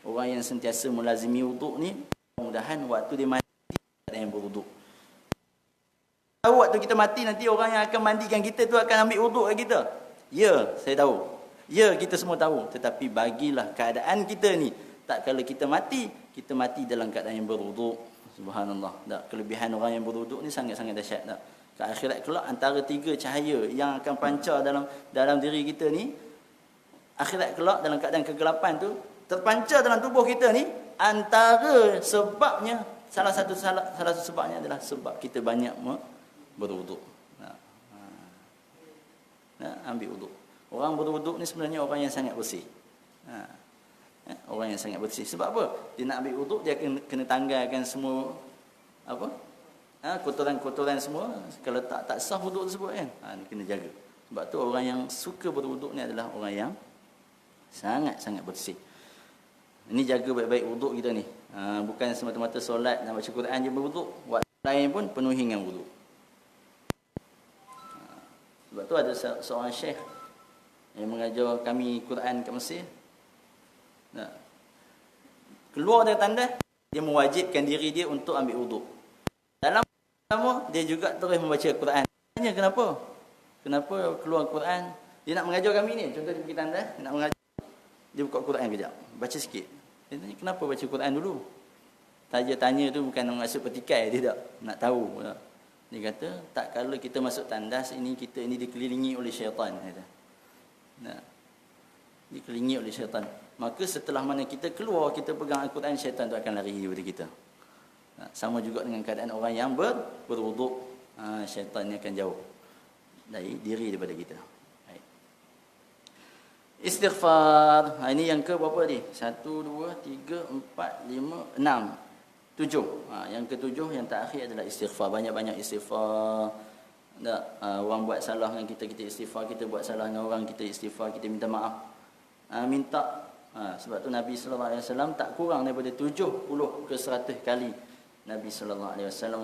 orang yang sentiasa melazimi wuduk ni, mudah-mudahan waktu dia mati ada yang berwuduk. Tahu waktu kita mati nanti orang yang akan mandikan kita tu akan ambil wuduk kat kita. Ya, saya tahu. Ya, kita semua tahu. Tetapi bagilah keadaan kita ni, tak kala kita mati dalam keadaan yang berwuduk. Subhanallah. Tak, kelebihan orang yang berwuduk ni sangat-sangat dahsyat. Tak? Ke akhirat kelak antara 3 cahaya yang akan pancar dalam diri kita ni, akhirat kelak dalam keadaan kegelapan tu terpancar dalam tubuh kita ni, antara sebabnya salah satu sebabnya adalah sebab kita banyak berwuduk. Ambil wuduk. Orang berwuduk ni sebenarnya orang yang sangat bersih. Orang yang sangat bersih. Sebab apa? Dia nak ambil wuduk, dia kena tanggalkan semua kotoran-kotoran semua. Kalau tak sah wuduk tersebut kan. Ni kena jaga. Sebab tu orang yang suka berwuduk ni adalah orang yang sangat-sangat bersih. Ini jaga baik-baik wuduk kita ni. Bukan semata-mata solat dan baca Quran je berwuduk. Waktu lain pun penuhi dengan wuduk. Sebab tu ada seorang syekh yang mengajar kami Quran kat Mesir. Keluar dari tandas, dia mewajibkan diri dia untuk ambil wuduk. Dalam pertama, dia juga terus membaca Quran. Tanya kenapa? Kenapa keluar Quran? Dia nak mengajar kami ni. Contoh dia pergi tandas, dia nak mengajar. Dia buka Quran kejap. Baca sikit. Dia tanya, kenapa baca Quran dulu? Tanya tu bukan maksud petikai. Dia tak nak tahu. Dia kata, tak kala kita masuk tandas, kita ini dikelilingi oleh syaitan. Dikelilingi oleh syaitan. Maka setelah mana kita keluar, kita pegang Al-Quran, syaitan tu akan lari daripada kita. Sama juga dengan keadaan orang yang berwuduk. Syaitan ni akan jauh dari diri daripada kita. Istighfar. Ini yang ke berapa ni? 1, 2, 3, 4, 5, 6, Yang ketujuh, yang terakhir adalah istighfar. Banyak-banyak istighfar. Orang buat salah dengan kita, kita istighfar. Kita buat salah dengan orang, kita istighfar. Kita minta maaf. Sebab tu Nabi SAW tak kurang daripada 70 ke 100 kali Nabi SAW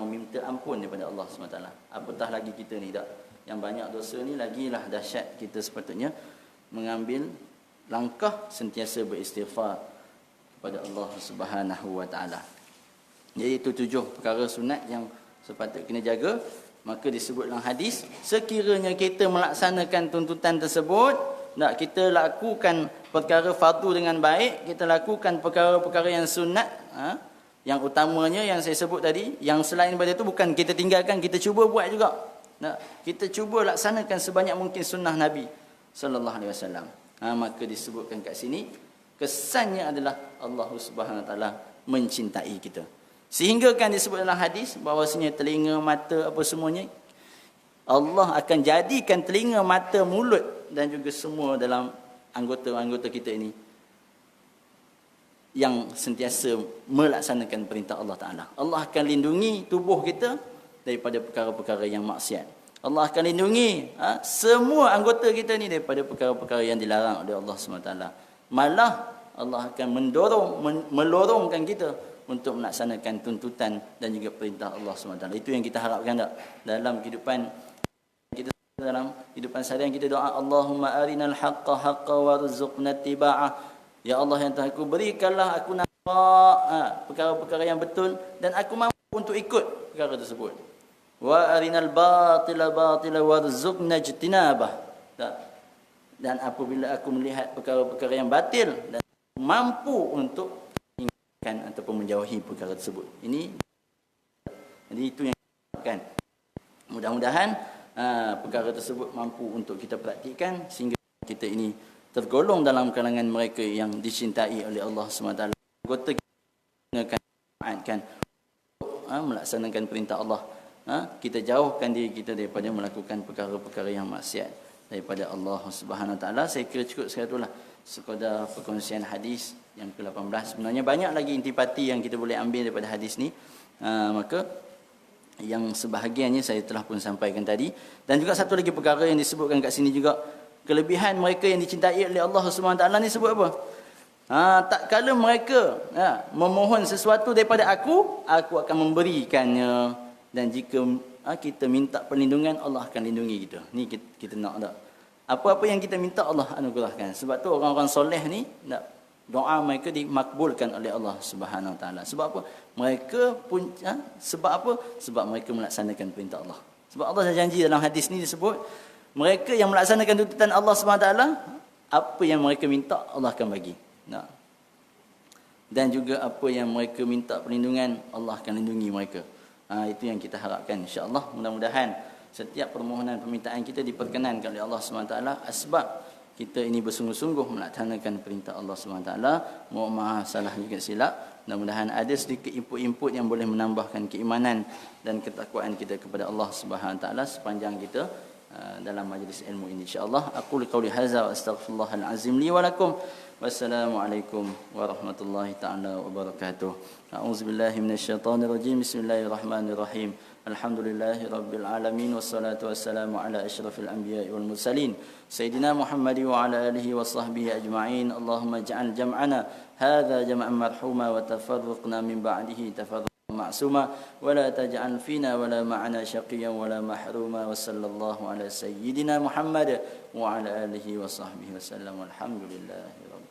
meminta ampun daripada Allah SWT. Apatah lagi kita ni tak? Yang banyak dosa ni lagilah dahsyat. Kita sepatutnya mengambil langkah sentiasa beristighfar kepada Allah Subhanahu Wa Taala. Jadi itu 7 perkara sunat yang sepatutnya kena jaga. Maka disebut dalam hadis, sekiranya kita melaksanakan tuntutan tersebut, kita lakukan perkara fardu dengan baik, kita lakukan perkara-perkara yang sunat, yang utamanya yang saya sebut tadi, yang selain daripada itu bukan kita tinggalkan, kita cuba buat juga. Kita cuba laksanakan sebanyak mungkin sunnah Nabi sallallahu alaihi wasallam. Maka disebutkan kat sini, kesannya adalah Allah Subhanahu Wa Taala mencintai kita. Sehingga kan disebut dalam hadis bahawasanya telinga, mata, apa semuanya, Allah akan jadikan telinga, mata, mulut dan juga semua dalam anggota-anggota kita ini yang sentiasa melaksanakan perintah Allah Ta'ala. Allah akan lindungi tubuh kita daripada perkara-perkara yang maksiat. Allah akan lindungi semua anggota kita ni daripada perkara-perkara yang dilarang oleh Allah SWT. Malah Allah akan melorongkan kita untuk melaksanakan tuntutan dan juga perintah Allah SWT. Itu yang kita harapkan tak? Dalam kehidupan kita, dalam kehidupan seharian kita doa, Allahumma arinal haqqa haqqa warzuqna tiba'ah. Ya Allah yang Tuhanku, berikanlah aku nampak perkara-perkara yang betul dan aku mampu untuk ikut perkara tersebut. Wa arinal batila batila warzuqna ijtinabah. Dan apabila aku melihat perkara-perkara yang batil dan mampu untuk ataupun menjauhi perkara tersebut. Jadi itu yang kita harapkan. Mudah-mudahan perkara tersebut mampu untuk kita praktikkan sehingga kita ini tergolong dalam kalangan mereka yang dicintai oleh Allah SWT. Anggota kita akan melaksanakan perintah Allah. Kita jauhkan diri kita daripada melakukan perkara-perkara yang maksiat daripada Allah Subhanahu Wa Taala. Saya kira cukup sekadar sekadar perkongsian hadis yang ke-18. Sebenarnya banyak lagi intipati yang kita boleh ambil daripada hadis ni. Maka yang sebahagiannya saya telah pun sampaikan tadi. Dan juga satu lagi perkara yang disebutkan kat sini juga, kelebihan mereka yang dicintai oleh Allah SWT ni sebut apa? Tak kala mereka memohon sesuatu daripada aku akan memberikannya. Dan jika kita minta perlindungan, Allah akan lindungi kita. Ni kita nak tak? Apa-apa yang kita minta, Allah anugerahkan. Sebab tu orang-orang soleh ni, doa mereka dimakbulkan oleh Allah Subhanahu Wa Taala. Sebab apa? Mereka pun sebab apa? Sebab mereka melaksanakan perintah Allah. Sebab Allah dah janji dalam hadis ni disebut, mereka yang melaksanakan tuntutan Allah Subhanahu Wa Taala, apa yang mereka minta Allah akan bagi. Dan juga apa yang mereka minta perlindungan, Allah akan lindungi mereka. Itu yang kita harapkan, insya-Allah. Mudah-mudahan setiap permohonan permintaan kita diperkenankan oleh Allah SWT. Sebab kita ini bersungguh-sungguh melaksanakan perintah Allah SWT. Mohon maaf salah juga silap. Mudah-mudahan ada sedikit input-input yang boleh menambahkan keimanan dan ketakwaan kita kepada Allah SWT sepanjang kita dalam majlis ilmu ini, insya-Allah. Aku qauli hadza wa astaghfirullahal azim li wa lakum. Wassalamualaikum warahmatullahi taala wabarakatuh. A'udzubillahi minasyaitonir rajim. Bismillahirrahmanirrahim. Alhamdulillahi rabbil alamin wassalatu wassalamu ala asyrafil anbiya'i wal mursalin sayyidina Muhammad wa ala alihi wa sahbihi ajma'in. Allahumma ij'al jam'ana hadza jam'an marhuma wa tafarruqna min ba'dihi tafarruqan ma'suma wa la taj'al fina wa la ma'ana shaqiyyan wa la mahruma. Wa sallallahu ala sayyidina Muhammad wa ala alihi wa sahbihi wasallam. Alhamdulillahi rabbil